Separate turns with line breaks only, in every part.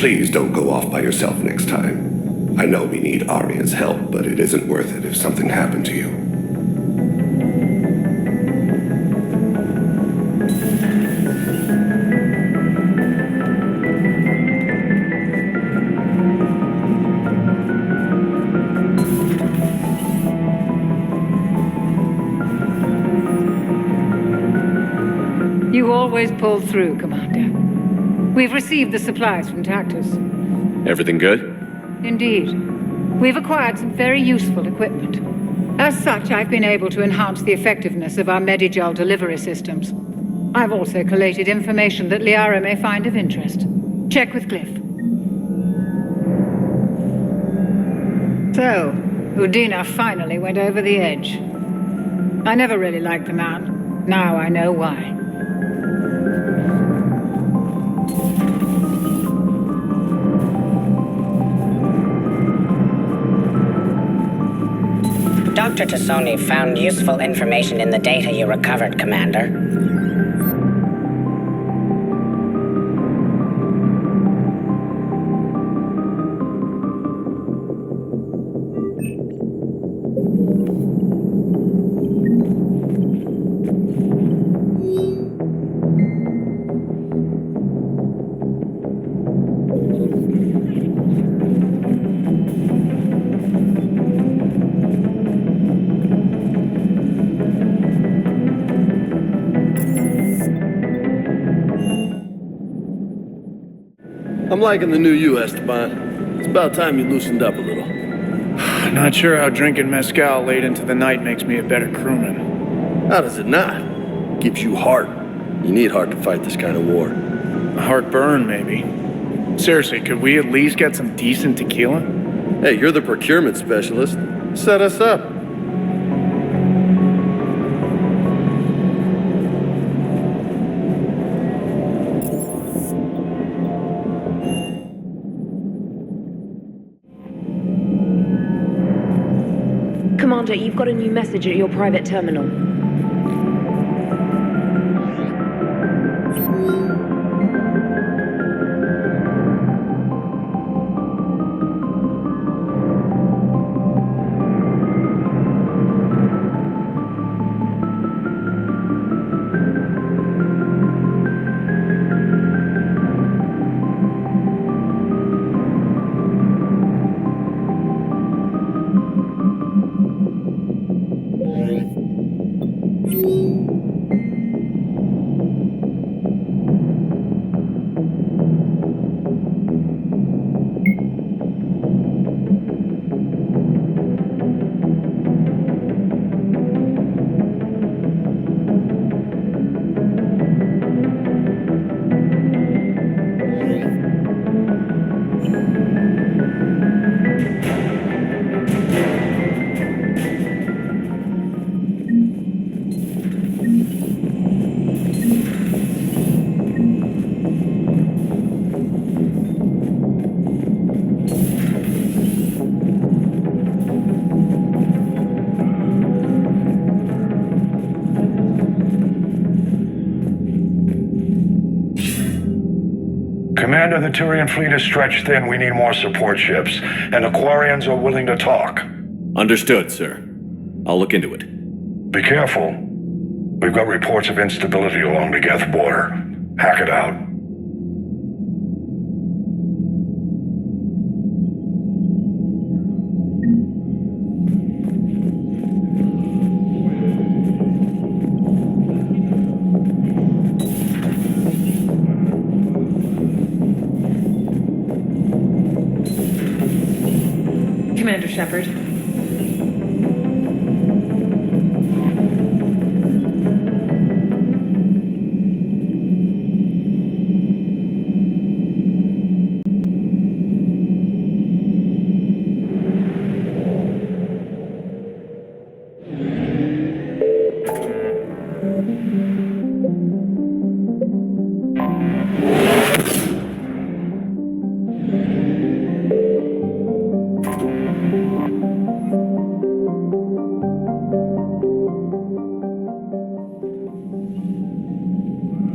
Please don't go off by yourself next time. I know we need Arya's help, but it isn't worth it if something happened to you.
You always pull through, Commander. We've received the supplies from Tactus.
Everything good?
Indeed. We've acquired some very useful equipment. As such, I've been able to enhance the effectiveness of our Medigel delivery systems. I've also collated information that Liara may find of interest. Check with Cliff. So, Udina finally went over the edge. I never really liked the man. Now I know why.
Dr. Tassoni found useful information in the data you recovered, Commander.
I'm liking the new you, Esteban. It's about time you loosened up a little.
Not sure how drinking mezcal late into the night makes me a better crewman.
How does it not? Gives you heart. You need heart to fight this kind of war.
A heartburn, maybe. Seriously, could we at least get some decent tequila?
Hey, you're the procurement specialist. Set us up.
Commander, you've got a new message at your private terminal.
Commander, the Turian fleet is stretched thin. We need more support ships, and the Quarians are willing to talk.
Understood, sir. I'll look into it.
Be careful. We've got reports of instability along the Geth border. Hack it out.
Commander Shepard.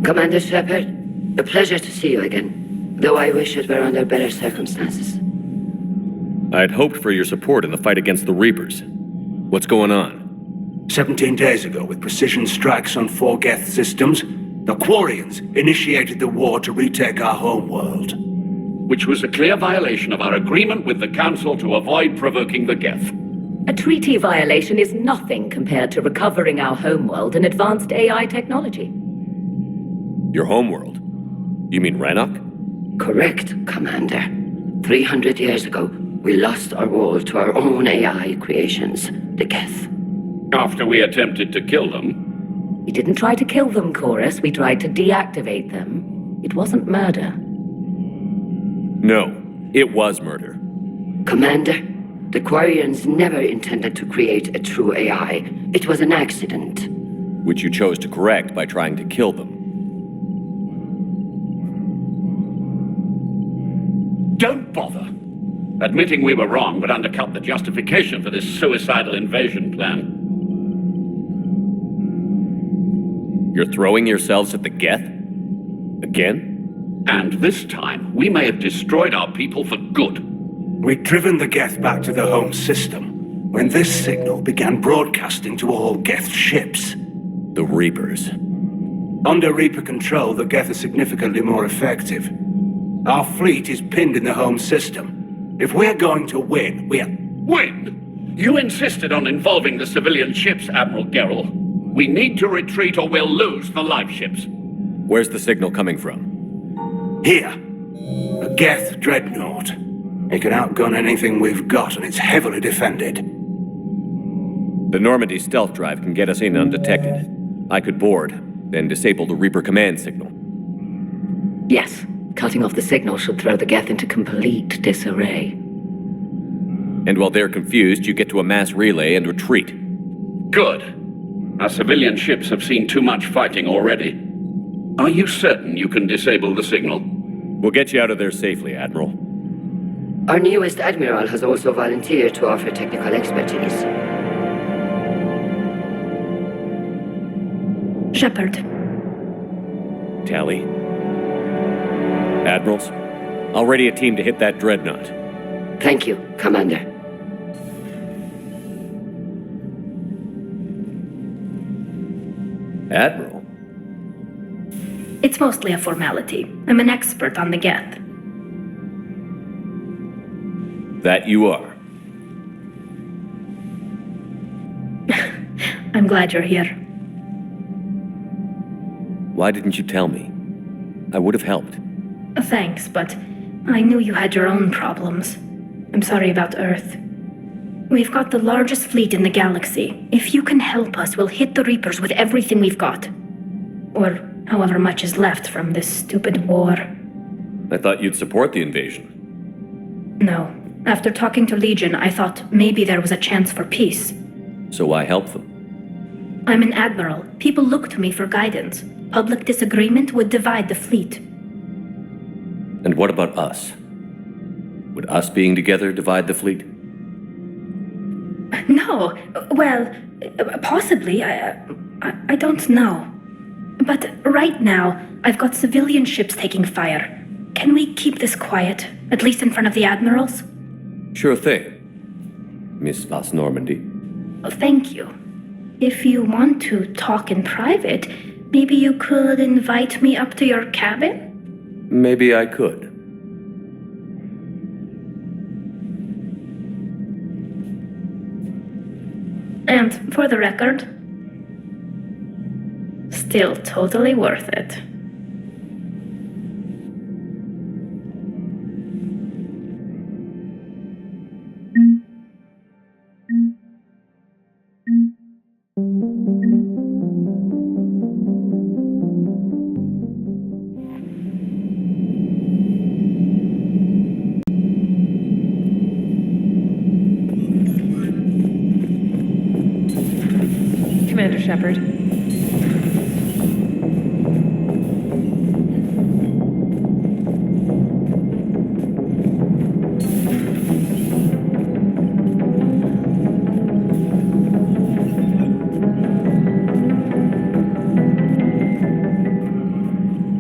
Commander Shepard, a pleasure to see you again. though I wish it were under better circumstances.
I'd hoped for your support in the fight against the Reapers. What's going on?
17 days ago, with precision strikes on 4 Geth systems, the Quarians initiated the war to retake our homeworld.
Which was a clear violation of our agreement with the Council to avoid provoking the Geth.
A treaty violation is nothing compared to recovering our homeworld and advanced AI technology.
Your homeworld? You mean Rannoch?
Correct, Commander. 300 years ago, we lost our world to our own AI creations, the Geth.
After we attempted to kill them?
We didn't try to kill them, Chorus. We tried to deactivate them. It wasn't murder.
No, it was murder.
Commander, the Quarians never intended to create a true AI. It was an accident.
Which you chose to correct by trying to kill them.
Don't bother. Admitting we were wrong would undercut the justification for this suicidal invasion plan.
You're throwing yourselves at the Geth? Again?
And this time, we may have destroyed our people for good.
We'd driven the Geth back to the home system when this signal began broadcasting to all Geth ships.
The Reapers.
Under Reaper control, the Geth are significantly more effective. Our fleet is pinned in the home system. If we're going to win,
Win? You insisted on involving the civilian ships, Admiral Gerrel. We need to retreat or we'll lose the live ships.
Where's the signal coming from?
Here. A Geth dreadnought. It can outgun anything we've got, and it's heavily defended.
The Normandy stealth drive can get us in undetected. I could board, then disable the Reaper command signal.
Yes, cutting off the signal should throw the Geth into complete disarray.
And while they're confused, you get to a mass relay and retreat.
Good. Our civilian ships have seen too much fighting already. Are you certain you can disable the signal?
We'll get you out of there safely, Admiral.
Our newest Admiral has also volunteered to offer technical expertise.
Shepard.
Tally. Admirals, I'll ready a team to hit that dreadnought.
Thank you, Commander.
Admiral?
It's mostly a formality. I'm an expert on the Geth.
That you are.
I'm glad you're here.
Why didn't you tell me? I would have helped.
Thanks, but I knew you had your own problems. I'm sorry about Earth. We've got the largest fleet in the galaxy. If you can help us, we'll hit the Reapers with everything we've got. Or however much is left from this stupid war.
I thought you'd support the invasion.
No. After talking to Legion, I thought maybe there was a chance for peace.
So why help them?
I'm an admiral. People look to me for guidance. Public disagreement would divide the fleet.
And what about us? Would us being together divide the fleet?
No. Well, possibly. I don't know. But right now, I've got civilian ships taking fire. Can we keep this quiet, at least in front of the admirals?
Sure thing, Miss Vas Normandy.
Well, thank you. If you want to talk in private, maybe you could invite me up to your cabin?
Maybe I could.
And for the record, still totally worth it.
Commander Shepard.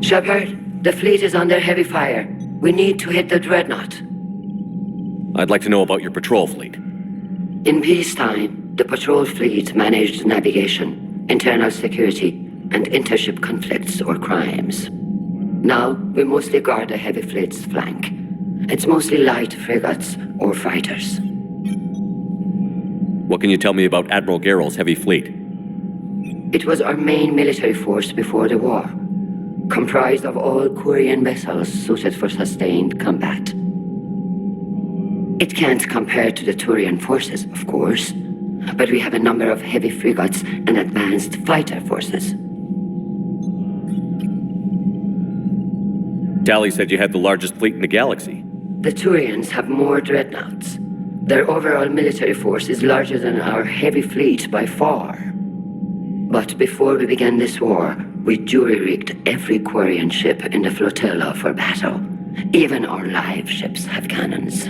Shepard, the fleet is under heavy fire. We need to hit the Dreadnought.
I'd like to know about your patrol fleet.
In peacetime, the patrol fleet managed navigation, internal security, and intership conflicts or crimes. Now, we mostly guard the heavy fleet's flank. It's mostly light frigates or fighters.
What can you tell me about Admiral Gerrill's heavy fleet?
It was our main military force before the war, comprised of all Quarian vessels suited for sustained combat. It can't compare to the Turian forces, of course, but we have a number of heavy frigates and advanced fighter forces.
Tali said you had the largest fleet in the galaxy.
The Turians have more dreadnoughts. Their overall military force is larger than our heavy fleet by far. But before we began this war, we jury-rigged every Quarian ship in the flotilla for battle. Even our live ships have cannons.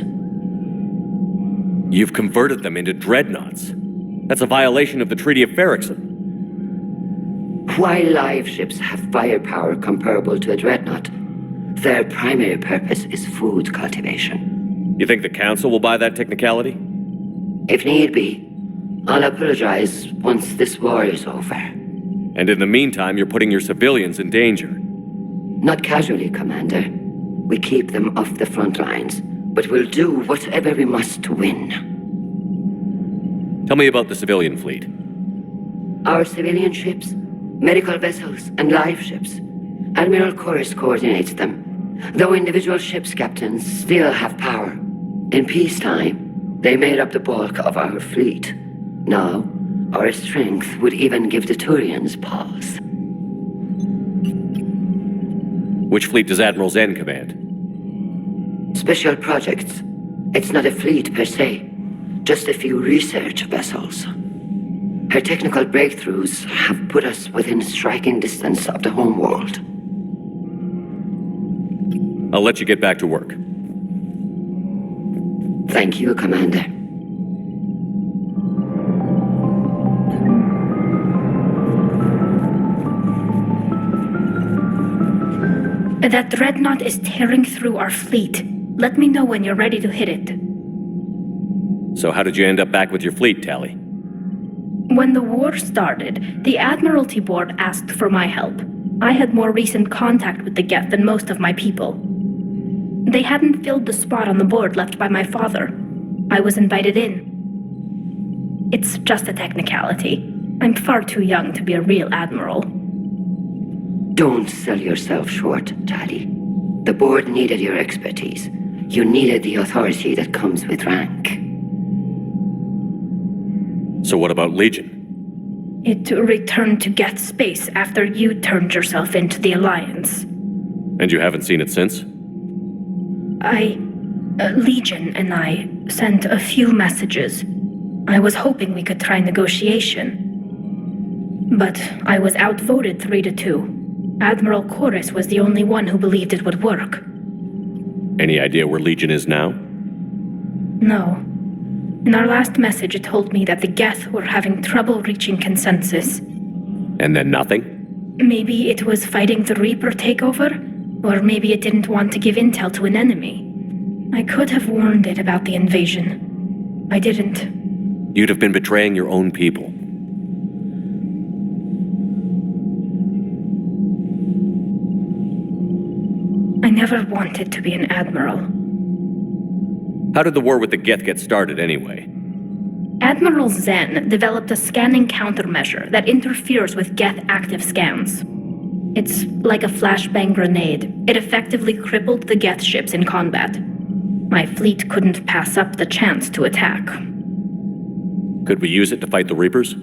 You've converted them into dreadnoughts. That's a violation of the Treaty of Ferrickson.
While live ships have firepower comparable to a dreadnought, their primary purpose is food cultivation.
You think the Council will buy that technicality?
If need be, I'll apologize once this war is over.
And in the meantime, you're putting your civilians in danger.
Not casually, Commander. We keep them off the front lines, but we'll do whatever we must to win.
Tell me about the civilian fleet.
Our civilian ships, medical vessels, and live ships. Admiral Chorus coordinates them, though individual ships' captains still have power. In peacetime, they made up the bulk of our fleet. Now, our strength would even give the Turians pause.
Which fleet does Admiral Zen command?
Special projects. It's not a fleet per se, just a few research vessels. Her technical breakthroughs have put us within striking distance of the homeworld.
I'll let you get back to work.
Thank you, Commander.
That dreadnought is tearing through our fleet. Let me know when you're ready to hit it.
So how did you end up back with your fleet, Tali?
When the war started, the Admiralty Board asked for my help. I had more recent contact with the Geth than most of my people. They hadn't filled the spot on the board left by my father. I was invited in. It's just a technicality. I'm far too young to be a real admiral.
Don't sell yourself short, Tali. The board needed your expertise. You needed the authority that comes with rank.
So what about Legion?
It returned to Geth space after you turned yourself into the Alliance.
And you haven't seen it since?
Legion and I sent a few messages. I was hoping we could try negotiation. But I was outvoted 3-2. Admiral Chorus was the only one who believed it would work.
Any idea where Legion is now?
No. In our last message, it told me that the Geth were having trouble reaching consensus.
And then nothing?
Maybe it was fighting the Reaper takeover, or maybe it didn't want to give intel to an enemy. I could have warned it about the invasion. I didn't.
You'd have been betraying your own people.
I never wanted to be an admiral.
How did the war with the Geth get started anyway?
Admiral Zen developed a scanning countermeasure that interferes with Geth active scans. It's like a flashbang grenade. It effectively crippled the Geth ships in combat. My fleet couldn't pass up the chance to attack.
Could we use it to fight the Reapers?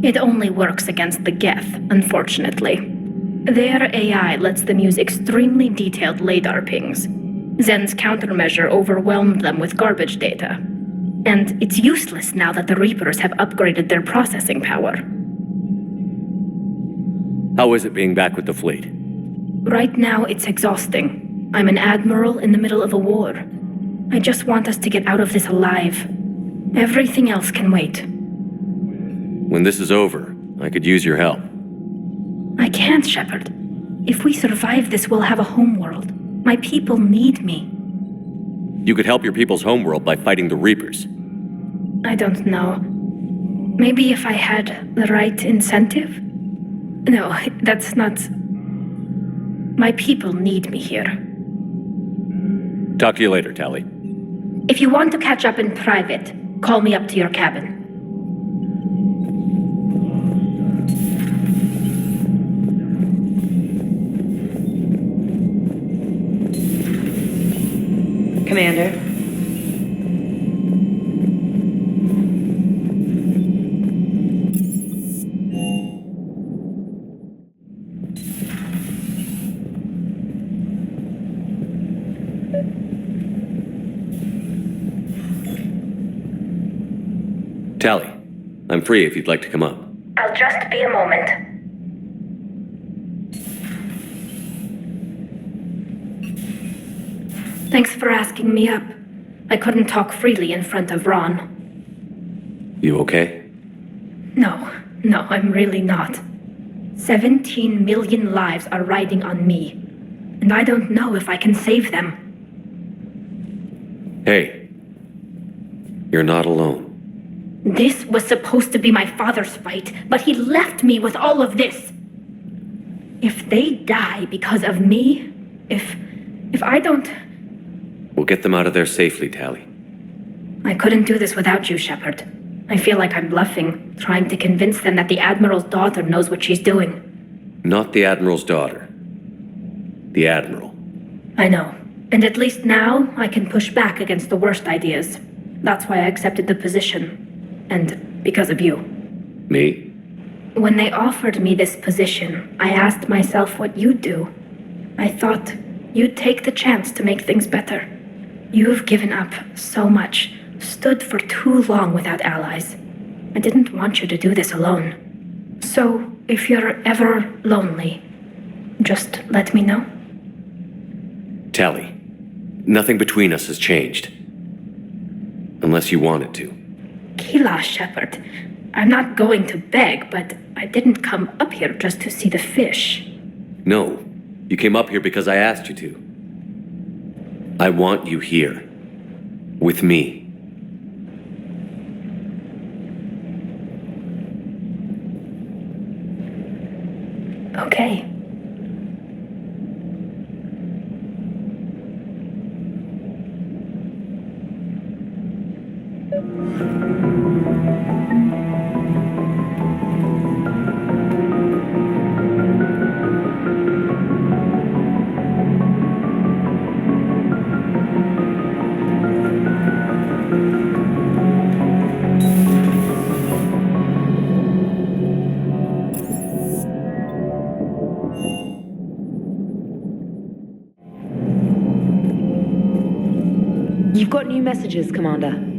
It only works against the Geth, unfortunately. Their AI lets them use extremely detailed LADAR pings. Zen's countermeasure overwhelmed them with garbage data. And it's useless now that the Reapers have upgraded their processing power.
How is it being back with the fleet?
Right now, it's exhausting. I'm an admiral in the middle of a war. I just want us to get out of this alive. Everything else can wait.
When this is over, I could use your help.
I can't, Shepard. If we survive this, we'll have a homeworld. My people need me.
You could help your people's homeworld by fighting the Reapers.
I don't know. Maybe if I had the right incentive? No, that's not... My people need me here.
Talk to you later, Tally.
If you want to catch up in private, call me up to your cabin.
Commander.
Tally, I'm free if you'd like to come up.
I'll just be a moment. Thanks for asking me up. I couldn't talk freely in front of Ron.
You okay?
No, I'm really not. 17 million lives are riding on me, and I don't know if I can save them.
Hey, you're not alone.
This was supposed to be my father's fight, but he left me with all of this. If they die because of me, if I don't...
We'll get them out of there safely, Tally.
I couldn't do this without you, Shepard. I feel like I'm bluffing, trying to convince them that the Admiral's daughter knows what she's doing.
Not the Admiral's daughter. The Admiral.
I know. And at least now, I can push back against the worst ideas. That's why I accepted the position. And because of you.
Me?
When they offered me this position, I asked myself what you'd do. I thought you'd take the chance to make things better. You've given up so much, stood for too long without allies. I didn't want you to do this alone. So, if you're ever lonely, just let me know.
Tally, nothing between us has changed. Unless you want it to.
Kila, Shepard. I'm not going to beg, but I didn't come up here just to see the fish.
No, you came up here because I asked you to. I want you here. With me.
Okay.
You've got new messages, Commander.